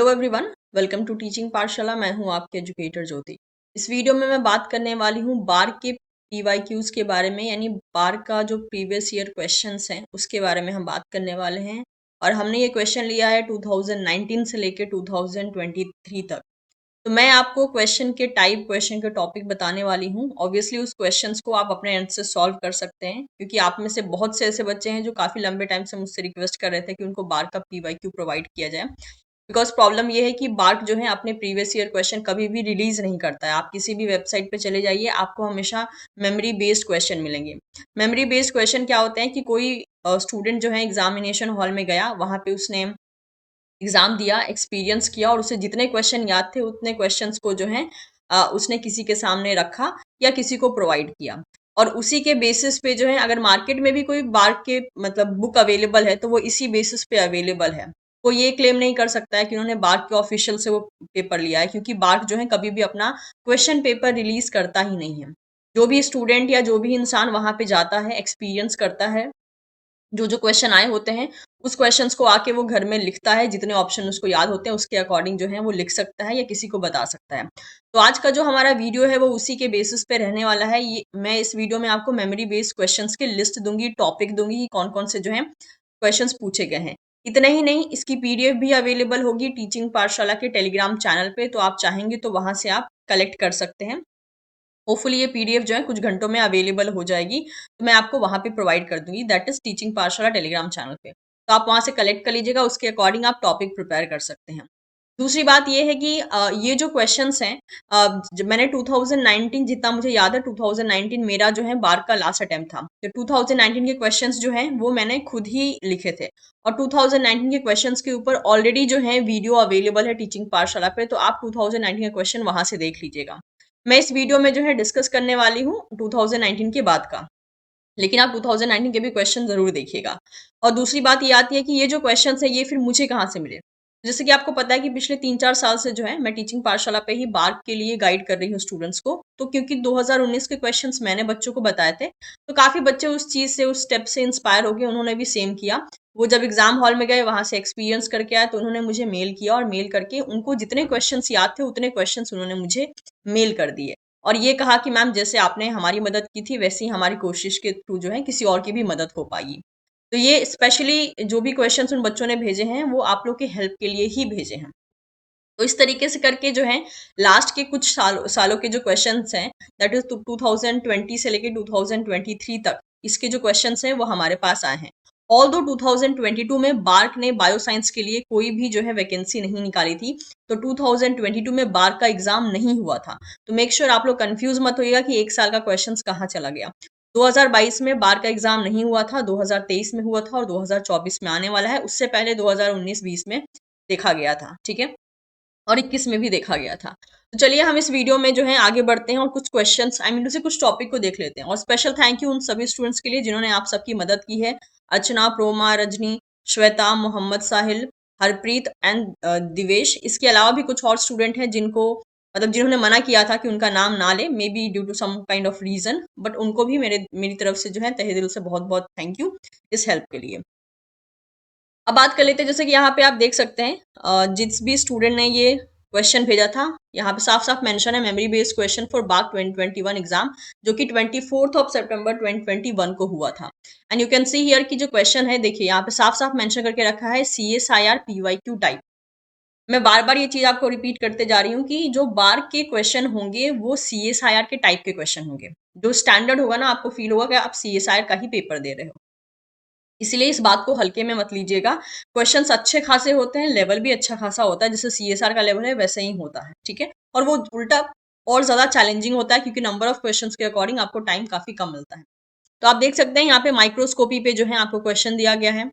Hello everyone, welcome to teaching Pathshala. मैं हूं आपके एजुकेटर ज्योति। इस वीडियो में मैं बात करने वाली हूं बार के पीवाईक्यूज के बारे में, यानी बार का जो प्रीवियस ईयर क्वेश्चंस हैं उसके बारे में हम बात करने वाले हैं। और हमने ये क्वेश्चन लिया है 2019 से लेकर 2023 तक। तो मैं आपको क्वेश्चन के टाइप, क्वेश्चन के टॉपिक बताने वाली हूँ। ऑब्वियसली उस क्वेश्चंस को आप अपने एंड से सॉल्व कर सकते हैं, क्योंकि आप में से बहुत से ऐसे बच्चे हैं जो काफी लंबे टाइम से मुझसे रिक्वेस्ट कर रहे थे कि उनको बार का पीवाईक्यू प्रोवाइड किया जाए। बिकॉज प्रॉब्लम ये है कि बार्क जो है अपने प्रीवियस ईयर क्वेश्चन कभी भी रिलीज नहीं करता है। आप किसी भी वेबसाइट पे चले जाइए, आपको हमेशा मेमोरी बेस्ड क्वेश्चन मिलेंगे। मेमोरी बेस्ड क्वेश्चन क्या होते हैं कि कोई स्टूडेंट जो है एग्जामिनेशन हॉल में गया, वहां पे उसने एग्जाम दिया, एक्सपीरियंस किया और उसे जितने क्वेश्चन याद थे उतने क्वेश्चंस को जो है उसने किसी के सामने रखा या किसी को प्रोवाइड किया। और उसी के बेसिस पे जो है, अगर मार्केट में भी कोई बार्क के मतलब बुक अवेलेबल है तो वो इसी बेसिस पे अवेलेबल है। कोई ये क्लेम नहीं कर सकता है कि उन्होंने बार्क के ऑफिशियल से वो पेपर लिया है, क्योंकि बार्क जो है कभी भी अपना क्वेश्चन पेपर रिलीज करता ही नहीं है। जो भी स्टूडेंट या जो भी इंसान वहां पे जाता है, एक्सपीरियंस करता है, जो जो क्वेश्चन आए होते हैं उस क्वेश्चंस को आके वो घर में लिखता है, जितने ऑप्शन उसको याद होते हैं उसके अकॉर्डिंग जो है वो लिख सकता है या किसी को बता सकता है। तो आज का जो हमारा वीडियो है वो उसी के बेसिस पे रहने वाला है। ये मैं इस वीडियो में आपको मेमोरी बेस्ड क्वेश्चंस की लिस्ट दूंगी, टॉपिक दूंगी कि कौन कौन से जो है क्वेश्चंस पूछे गए हैं। इतना ही नहीं, इसकी पीडीएफ भी अवेलेबल होगी टीचिंग पाठशाला के टेलीग्राम चैनल पे, तो आप चाहेंगे तो वहां से आप कलेक्ट कर सकते हैं। होपफुली ये पीडीएफ जो है कुछ घंटों में अवेलेबल हो जाएगी, तो मैं आपको वहां पे प्रोवाइड कर दूंगी, दैट इज टीचिंग पाठशाला टेलीग्राम चैनल पे। तो आप वहां से कलेक्ट कर लीजिएगा, उसके अकॉर्डिंग आप टॉपिक प्रिपेयर कर सकते हैं। दूसरी बात ये है कि ये जो क्वेश्चंस हैं, मैंने 2019, जितना मुझे याद है 2019 मेरा जो है बार का लास्ट अटेम्प्ट था, तो 2019 के क्वेश्चंस जो हैं वो मैंने खुद ही लिखे थे। और 2019 के क्वेश्चंस के ऊपर ऑलरेडी जो है वीडियो अवेलेबल है टीचिंग पाठशाला पे, तो आप 2019 के क्वेश्चन वहां से देख लीजिएगा। मैं इस वीडियो में जो है डिस्कस करने वाली हूँ 2019 के बाद का, लेकिन आप 2019 के भी क्वेश्चन जरूर देखिएगा। और दूसरी बात ये आती है कि ये जो क्वेश्चन है ये फिर मुझे कहाँ से मिले। जैसे कि आपको पता है कि पिछले 3-4 साल से जो है मैं टीचिंग पाठशाला पे ही बार्क के लिए गाइड कर रही हूँ स्टूडेंट्स को। तो क्योंकि 2019 के क्वेश्चंस मैंने बच्चों को बताए थे, तो काफी बच्चे उस चीज से, उस स्टेप से इंस्पायर हो गए, उन्होंने भी सेम किया। वो जब एग्जाम हॉल में गए, वहां से एक्सपीरियंस करके आए, तो उन्होंने मुझे मेल किया और मेल करके उनको जितने क्वेश्चंस याद थे उतने क्वेश्चंस उन्होंने मुझे मेल कर दिए। और ये कहा कि मैम, जैसे आपने हमारी मदद की थी वैसे ही हमारी कोशिश के थ्रू जो है किसी और की भी मदद हो पाएगी। तो ये स्पेशली जो भी क्वेश्चंस उन बच्चों ने भेजे हैं वो आप लोग के हेल्प के लिए ही भेजे हैं। तो इस तरीके से करके जो है लास्ट के कुछ सालों के जो क्वेश्चंस हैं, दैट इज 2020 से लेके 2023 तक, इसके जो क्वेश्चंस हैं वो हमारे पास आए हैं। ऑल दो 2022 में बार्क ने बायोसाइंस के लिए कोई भी जो है वैकेंसी नहीं निकाली थी, तो 2022 में बार्क का एग्जाम नहीं हुआ था। तो मेक श्योर आप लोग कंफ्यूज मत होइएगा कि एक साल का क्वेश्चन कहाँ चला गया। 2022 में बार का एग्जाम नहीं हुआ था, 2023 में हुआ था और 2024 में आने वाला है। उससे पहले 2019-20 में देखा गया था, ठीक है, और 21 में भी देखा गया था। तो चलिए हम इस वीडियो में जो है आगे बढ़ते हैं और कुछ क्वेश्चंस, आई मीन उसे कुछ टॉपिक को देख लेते हैं। और स्पेशल थैंक यू उन सभी स्टूडेंट्स के लिए जिन्होंने आप सबकी मदद की है। अर्चना, प्रोमा, रजनी, श्वेता, मोहम्मद साहिल, हरप्रीत एंड दिवेश। इसके अलावा भी कुछ और स्टूडेंट हैं जिनको, मतलब जिन्होंने मना किया था कि उनका नाम ना ले, maybe due to some kind of reason, but उनको भी मेरी तरफ से जो है तहे दिल से बहुत बहुत थैंक यू इस हेल्प के लिए। अब बात कर लेते हैं, जैसे कि यहाँ पे आप देख सकते हैं, जिस भी स्टूडेंट ने ये क्वेश्चन भेजा था, यहाँ पे साफ साफ मेंशन है memory based question for BARC 2021 exam, जो कि 24 सितंबर 2021 को हुआ था। And you can see here की जो क्वेश्चन है, देखिए यहाँ पे साफ साफ मेंशन करके रखा है CSIR PYQ टाइप। मैं बार बार ये चीज आपको रिपीट करते जा रही हूँ कि जो बार्क के क्वेश्चन होंगे वो CSIR के टाइप के क्वेश्चन होंगे। जो स्टैंडर्ड होगा ना, आपको फील होगा कि आप CSIR का ही पेपर दे रहे हो। इसलिए इस बात को हल्के में मत लीजिएगा। क्वेश्चंस अच्छे खासे होते हैं, लेवल भी अच्छा खासा होता है, जैसे CSR का लेवल है वैसे ही होता है, ठीक है। और वो उल्टा और ज्यादा चैलेंजिंग होता है, क्योंकि नंबर ऑफ क्वेश्चंस के अकॉर्डिंग आपको टाइम काफी कम मिलता है। तो आप देख सकते हैं यहाँ पे माइक्रोस्कोपी पे जो है आपको क्वेश्चन दिया गया है।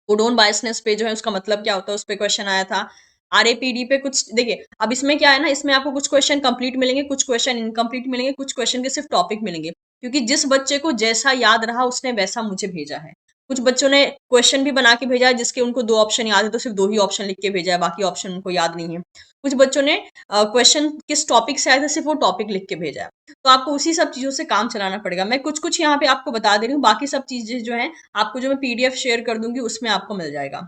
कोडोन बायसनेस पे जो है उसका मतलब क्या होता है उस पे क्वेश्चन आया था। RAPD पे कुछ देखिए, अब इसमें क्या है ना, इसमें आपको कुछ क्वेश्चन कंप्लीट मिलेंगे, कुछ क्वेश्चन इनकम्प्लीट मिलेंगे, कुछ क्वेश्चन के सिर्फ टॉपिक मिलेंगे, क्योंकि जिस बच्चे को जैसा याद रहा उसने वैसा मुझे भेजा है। कुछ बच्चों ने क्वेश्चन भी बना के भेजा है जिसके उनको 2 ऑप्शन याद है, तो सिर्फ 2 ही ऑप्शन लिख के भेजा है, बाकी ऑप्शन उनको याद नहीं है। कुछ बच्चों ने क्वेश्चन किस टॉपिक से आए थे सिर्फ वो टॉपिक लिख के भेजा है। तो आपको उसी सब चीजों से काम चलाना पड़ेगा। मैं कुछ कुछ यहाँ पे आपको बता दे रही हूँ, बाकी सब चीजें जो है आपको, जो मैं PDF शेयर कर दूंगी उसमें आपको मिल जाएगा।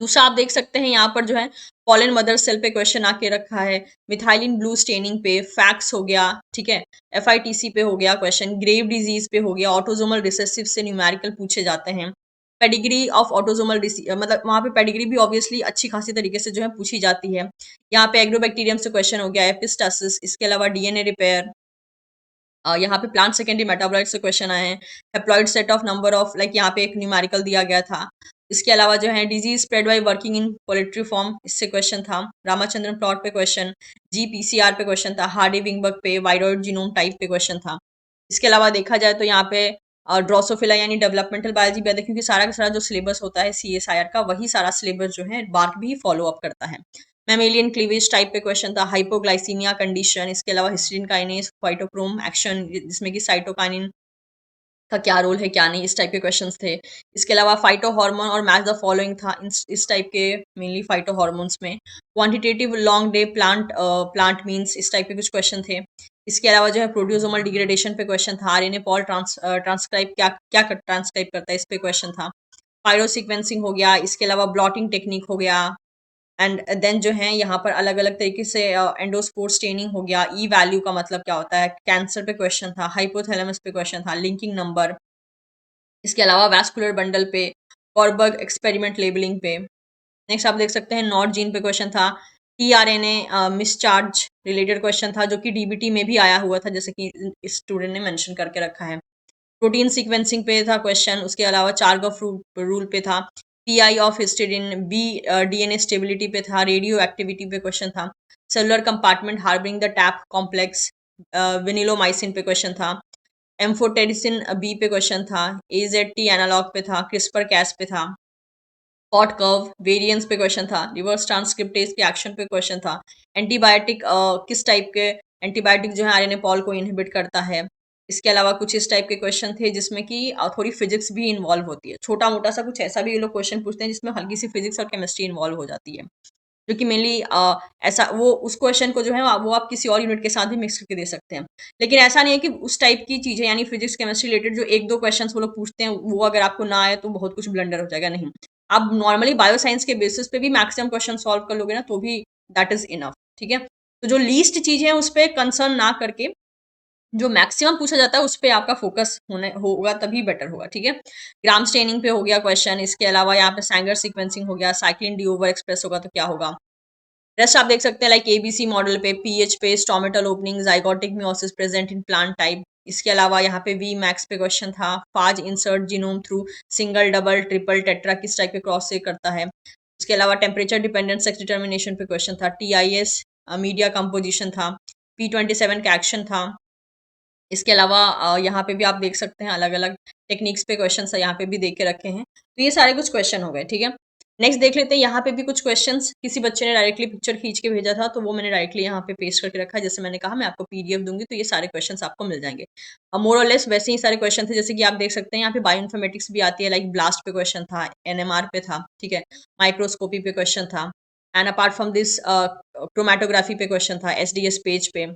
दूसरा आप देख सकते हैं यहाँ पर जो है पॉलन मदर सेल पे क्वेश्चन आके रखा है, मिथाइलिन ब्लू स्टेनिंग पे, फैक्स हो गया, ठीक है, एफआईटीसी पे हो गया क्वेश्चन, ग्रेव डिजीज पे हो गया, ऑटोजोमल रिसेसिव से न्यूमेरिकल पूछे जाते हैं, पेडिग्री ऑफ ऑटोजोमल डिसीज, मतलब वहाँ पे पेडिग्री भी ऑब्वियसली अच्छी खासी तरीके से जो है पूछी जाती है। यहाँ पे एग्रोबैक्टीरियम से क्वेश्चन हो गया, एपिस्टासिस, इसके अलावा डीएनए रिपेयर, यहाँ पे प्लांट सेकेंडरी मेटाबोलाइट से क्वेश्चन आए हैं, haploid set of number of, like यहाँ पे एक न्यूमेरिकल दिया गया था। इसके अलावा जो है disease spread by working in poultry farm, इससे क्वेश्चन था। रामाचंद्रन प्लॉट पे क्वेश्चन, जीपीसीआर पे क्वेश्चन था, हार्डी विंगबर्ग पे, वाइरॉइड जीनोम टाइप पे क्वेश्चन था। इसके अलावा देखा जाए तो यहाँ पे ड्रोसोफिला यानी डेवलपमेंटल बायोलॉजी भी आता है, क्योंकि सारा का सारा जो सिलेबस होता है सीएसआईआर का, वही सारा सिलेबस जो है बार्क भी फॉलो अप करता है। मैमेलियन क्लीवेज टाइप पे क्वेश्चन था, हाइपोग्लाइसीमिया कंडीशन, इसके अलावा हिस्टीडीन काइनेज, फाइटोक्रोम एक्शन, जिसमें कि साइटोकाइनिन का क्या रोल है क्या नहीं, इस टाइप के क्वेश्चंस थे। इसके अलावा फाइटो हार्मोन और मैच द फॉलोइंग था, इस टाइप के मेनली फाइटो हार्मोन्स में। Quantitative long day plant means, इस टाइप के कुछ क्वेश्चन थे। इसके अलावा जो है प्रोड्यूसोमल डिग्रेडेशन पे क्वेश्चन था, आरएनए पॉल ट्रांसक्राइब क्या क्या ट्रांसक्राइब करता है, इस पे क्वेश्चन था। पायरो सीक्वेंसिंग हो गया, इसके अलावा ब्लॉटिंग टेक्निक हो गया, एंड देन जो है यहाँ पर अलग अलग तरीके से एंडोस्पोर स्टेनिंग हो गया, ई वैल्यू का मतलब क्या होता है, कैंसर पे क्वेश्चन था, हाइपोथैलेमस पे क्वेश्चन था, लिंकिंग नंबर, इसके अलावा वैस्कुलर बंडल पे, कॉर्बर्ग एक्सपेरिमेंट लेबलिंग पे। नेक्स्ट आप देख सकते हैं नॉट जीन पे क्वेश्चन था, टीआरएनए मिसचार्ज रिलेटेड क्वेश्चन था, जो कि डीबीटी में भी आया हुआ था, जैसे कि इस स्टूडेंट ने मेंशन करके रखा है। प्रोटीन सीक्वेंसिंग पे था क्वेश्चन, उसके अलावा चार्गफ रूल पे था, PI of histidine, B DNA stability पे था, रेडियो एक्टिविटी पे क्वेश्चन था, cellular compartment harbouring the TAP complex, valinomycin पे क्वेश्चन था, एम्फोटेरिसिन बी पे क्वेश्चन था, एजेटी एनालॉग पे था, क्रिस्पर कैस पे था, पॉट कर्व वेरिएंस पे क्वेश्चन था, रिवर्स ट्रांसक्रिप्टेज के एक्शन पे क्वेश्चन था, एंटीबायोटिक किस टाइप के एंटीबायोटिक जो है आरएनए पॉल को इनहिबिट करता है। इसके अलावा कुछ इस टाइप के क्वेश्चन थे जिसमें कि थोड़ी फिजिक्स भी इन्वॉल्व होती है, छोटा मोटा सा कुछ ऐसा भी ये लोग क्वेश्चन पूछते हैं जिसमें हल्की सी फिजिक्स और केमिस्ट्री इन्वॉल्व हो जाती है, जो कि मेनली ऐसा वो उस क्वेश्चन को जो है वो आप किसी और यूनिट के साथ भी मिक्स करके दे सकते हैं। लेकिन ऐसा नहीं है कि उस टाइप की चीजें यानी फिजिक्स केमिस्ट्री रिलेटेड जो एक दो क्वेश्चन वो लोग पूछते हैं वो अगर आपको ना आए तो बहुत कुछ ब्लंडर हो जाएगा, नहीं। आप नॉर्मली बायो साइंस के बेसिस पे भी मैक्सिमम क्वेश्चन सॉल्व कर लोगे ना तो भी दैट इज इनफ, ठीक है। तो जो लीस्ट चीजें हैं उस पर कंसर्न ना करके जो मैक्सिमम पूछा जाता है उस पे आपका फोकस होने होगा तभी बेटर होगा, ठीक है। ग्राम स्टेनिंग पे हो गया क्वेश्चन, इसके अलावा यहाँ पे सैंगर सीक्वेंसिंग हो गया, साइक्लिन डी ओवर एक्सप्रेस होगा तो क्या होगा। रेस्ट आप देख सकते हैं लाइक एबीसी मॉडल पे, पीएच पे, stomatal opening, zygotic meiosis present in plant type. इसके अलावा यहाँ पे वी मैक्स पे क्वेश्चन था, फाज insert genome through single double triple tetra किस टाइप के क्रॉस से करता है। इसके अलावा टेम्परेचर डिपेंडेंट सेक्स डिटर्मिनेशन पे क्वेश्चन था, टीआईएस मीडिया कंपोजिशन था, P27 का एक्शन था। इसके अलावा यहाँ पे भी आप देख सकते हैं अलग अलग टेक्निक्स पे क्वेश्चन यहाँ पे भी दे के रखे हैं, तो ये सारे कुछ क्वेश्चन हो गए, ठीक है। नेक्स्ट देख लेते हैं, यहाँ पे भी कुछ क्वेश्चंस किसी बच्चे ने डायरेक्टली पिक्चर खींच के भेजा था तो वो मैंने डायरेक्टली यहाँ पे पेस्ट करके रखा है। जैसे मैंने कहा मैं आपको पीडीएफ दूंगी तो ये सारे क्वेश्चंस आपको मिल जाएंगे। मोर और लेस वैसे ही सारे क्वेश्चन थे, जैसे कि आप देख सकते हैं यहाँ पे बायोइन्फॉर्मेटिक्स भी आती है, लाइक ब्लास्ट पे क्वेश्चन था, एनएमआर पे था, ठीक है, माइक्रोस्कोपी पे क्वेश्चन था, and apart from this chromatography पे क्वेश्चन था, एसडीएस पेज पे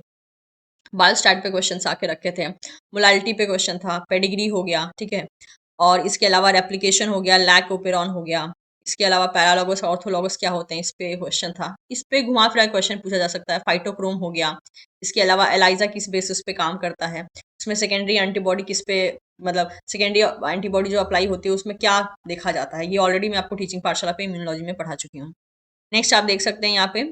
बाल स्टार्ट पे क्वेश्चन आके रखे थे, मोलालिटी पे क्वेश्चन था, पेडिग्री हो गया, ठीक है, और इसके अलावा रेप्लिकेशन हो गया, लैक ओपेरॉन हो गया। इसके अलावा पैरालॉगस ऑर्थोलॉगस क्या होते हैं इस पे क्वेश्चन था, इस पे घुमा फिरा क्वेश्चन पूछा जा सकता है। फाइटोक्रोम हो गया, इसके अलावा एलाइजा किस बेसिस पे काम करता है, उसमें सेकेंडरी एंटीबॉडी किस पे, मतलब सेकेंडरी एंटीबॉडी जो अप्लाई होती है उसमें क्या देखा जाता है, ये ऑलरेडी मैं आपको टीचिंग पाठशाला पे इम्यूनोलॉजी में पढ़ा चुकी हूँ। नेक्स्ट आप देख सकते हैं यहाँ पे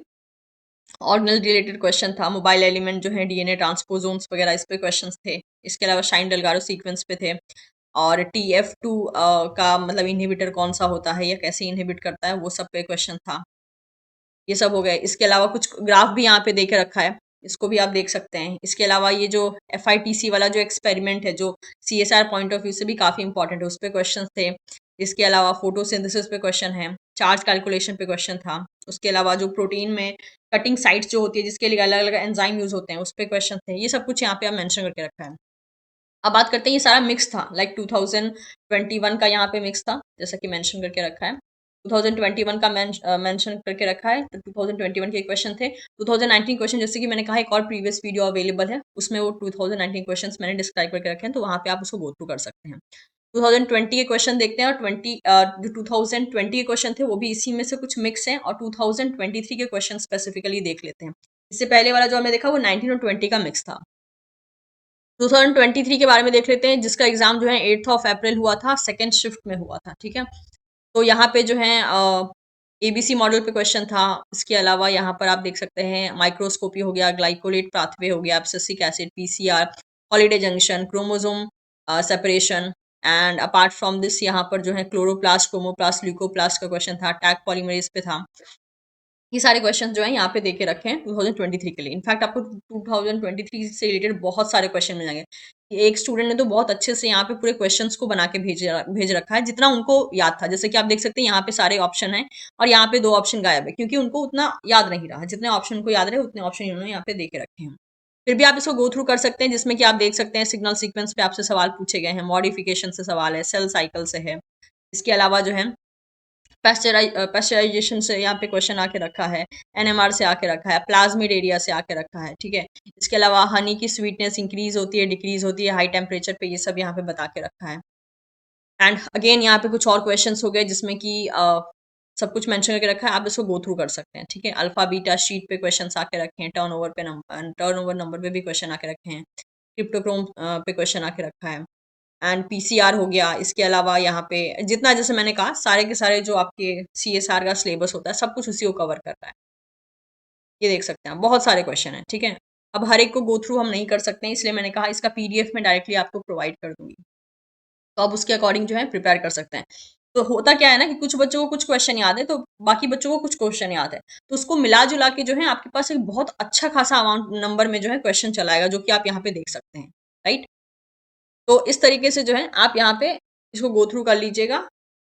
ऑर्गेनल रिलेटेड क्वेश्चन था, मोबाइल एलिमेंट जो है डीएनए ट्रांसपोजोम्स वगैरह इस पे क्वेश्चंस थे। इसके अलावा शाइन डेलगारो सीक्वेंस पे थे, और TF2 का मतलब इनहिबिटर कौन सा होता है या कैसे इनहिबिट करता है वो सब पे क्वेश्चन था। ये सब हो गए। इसके अलावा कुछ ग्राफ भी यहाँ पे दे के रखा है, इसको भी आप देख सकते हैं। इसके अलावा ये जो FITC वाला जो एक्सपेरिमेंट है जो CSR पॉइंट ऑफ व्यू से भी काफ़ी इंपॉर्टेंट है, उस पे क्वेश्चन थे। इसके अलावा फोटोसिंथेसिस पे क्वेश्चन है, चार्ज कैलकुलेशन पे क्वेश्चन था। उसके अलावा जो प्रोटीन में कटिंग साइट्स जो होती है जिसके लिए अलग अलग एंजाइम यूज होते हैं उस पे क्वेश्चन थे। ये सब कुछ यहाँ पे आप मेंशन करके रखा है। अब बात करते हैं, ये सारा मिक्स था, लाइक 2021 का यहाँ पे मिक्स था जैसा कि मेंशन करके रखा है। 2021 का मेंशन करके रखा है, तो 2021 के क्वेश्चन थे। 2019 क्वेश्चन जैसे कि मैंने कहा एक और प्रीवियस वीडियो अवेलेबल है, उसमें वो 2019 क्वेश्चंस मैंने डिस्क्राइब करके रखे हैं, तो वहाँ पे आप उसको गो थ्रू कर सकते हैं। 2020 के क्वेश्चन देखते हैं और जो 2020 के क्वेश्चन थे वो भी इसी में से कुछ मिक्स हैं, और 2023 के क्वेश्चन स्पेसिफिकली देख लेते हैं। इससे पहले वाला जो हमने देखा वो 19 और 20 का मिक्स था। 2023 के बारे में देख लेते हैं, जिसका एग्जाम जो है 8 ऑफ अप्रैल हुआ था, सेकेंड शिफ्ट में हुआ था। ठीक है, तो यहाँ पे जो है एबीसी मॉडल पे क्वेश्चन था। इसके अलावा यहाँ पर आप देख सकते हैं माइक्रोस्कोपी हो गया, ग्लाइकोलेट पाथवे हो गया, abscisic acid, PCR, holiday junction, chromosome separation, and apart from this यहाँ पर जो है क्लोरोप्लास्ट, क्रोमोप्लास्ट, ल्यूकोप्लास्ट का क्वेश्चन था, टैग पॉलीमरेज पे था। ये सारे क्वेश्चन जो है यहाँ पे देके रखे हैं 2023 के लिए। इनफैक्ट आपको 2023 से रिलेटेड बहुत सारे क्वेश्चन मिल जाएंगे। एक स्टूडेंट ने तो बहुत अच्छे से यहाँ पे पूरे क्वेश्चंस को बना के भेज रखा है, जितना उनको याद था। जैसे कि आप देख सकते हैं यहाँ पे सारे ऑप्शन हैं और यहाँ पे 2 ऑप्शन गायब है, क्योंकि उनको उतना याद नहीं रहा। जितने ऑप्शन उनको याद रहे उतने ऑप्शन इन्होंने यहाँ पे दे के रखे हैं। फिर भी आप इसको गो थ्रू कर सकते हैं, जिसमें कि आप देख सकते हैं सिग्नल सीक्वेंस पे आपसे सवाल पूछे गए हैं, मॉडिफिकेशन से सवाल है, सेल साइकिल से है। इसके अलावा जो है पैस्चराइजेशन से यहाँ पे क्वेश्चन आके रखा है, एनएमआर से आके रखा है, प्लाज्मिड एरिया से आके रखा है। ठीक है, इसके अलावा हनी की स्वीटनेस इंक्रीज होती है, डिक्रीज होती है हाई टेम्परेचर पे, ये सब यहाँ पे बता के रखा है। एंड अगेन यहाँ पे कुछ और क्वेश्चंस हो गए जिसमें कि सब कुछ मेंशन करके रखा है, आप इसको गो थ्रू कर सकते हैं। ठीक है, अल्फा बीटा शीट पे क्वेश्चन आके रखे हैं, टर्नओवर नंबर पे भी क्वेश्चन आके रखे हैं, क्रिप्टोक्रोम पे क्वेश्चन आके रखा है, एंड पीसीआर हो गया। इसके अलावा यहाँ पे जितना, जैसे मैंने कहा, सारे के सारे जो आपके सीएसआर का सिलेबस होता है सब कुछ उसी को कवर कर रहा है। ये देख सकते हैं, बहुत सारे क्वेश्चन हैं। ठीक है, अब हर एक को गो थ्रू हम नहीं कर सकते हैं, इसलिए मैंने कहा इसका पीडीएफ में डायरेक्टली आपको प्रोवाइड कर दूंगी, तो आप उसके अकॉर्डिंग जो है प्रिपेयर कर सकते हैं। तो होता क्या है ना कि कुछ बच्चों को कुछ क्वेश्चन याद है, तो बाकी बच्चों को कुछ क्वेश्चन याद है, तो उसको मिला जुला के जो है आपके पास एक बहुत अच्छा खासा अमाउंट नंबर में जो है क्वेश्चन चलाएगा, जो कि आप यहाँ पे देख सकते हैं। राइट, तो इस तरीके से जो है आप यहाँ पे इसको गो थ्रू कर लीजिएगा।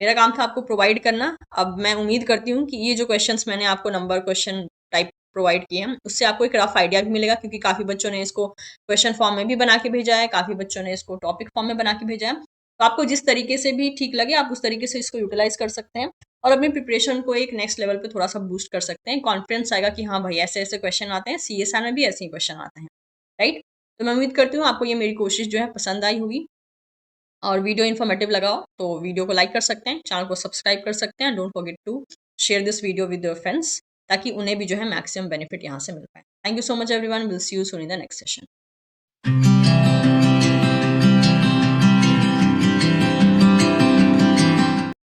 मेरा काम था आपको प्रोवाइड करना। अब मैं उम्मीद करती हूँ कि ये जो क्वेश्चंस मैंने आपको नंबर क्वेश्चन टाइप प्रोवाइड किए हैं, उससे आपको एक रफ आइडिया भी मिलेगा, क्योंकि काफ़ी बच्चों ने इसको क्वेश्चन फॉर्म में भी बना के भेजा है, काफ़ी बच्चों ने इसको टॉपिक फॉर्म में बना के भेजा है। तो आपको जिस तरीके से भी ठीक लगे आप उस तरीके से इसको यूटिलाइज कर सकते हैं और अपनी प्रिपरेशन को एक नेक्स्ट लेवल पे थोड़ा सा बूस्ट कर सकते हैं। कॉन्फिडेंस आएगा कि हाँ भाई, ऐसे ऐसे क्वेश्चन आते हैं, सीएसआर में भी ऐसे ही क्वेश्चन आते हैं। राइट, तो मैं उम्मीद करती हूँ आपको ये मेरी कोशिश जो है पसंद आई होगी और वीडियो इन्फॉर्मेटिव लगा हो तो वीडियो को लाइक कर सकते हैं, चैनल को सब्सक्राइब कर सकते हैं। Don't forget to share this video with your friends, ताकि उन्हें भी जो है मैक्सिमम बेनिफिट यहाँ से मिल पाए। Thank you so much everyone, will see you soon in the next session.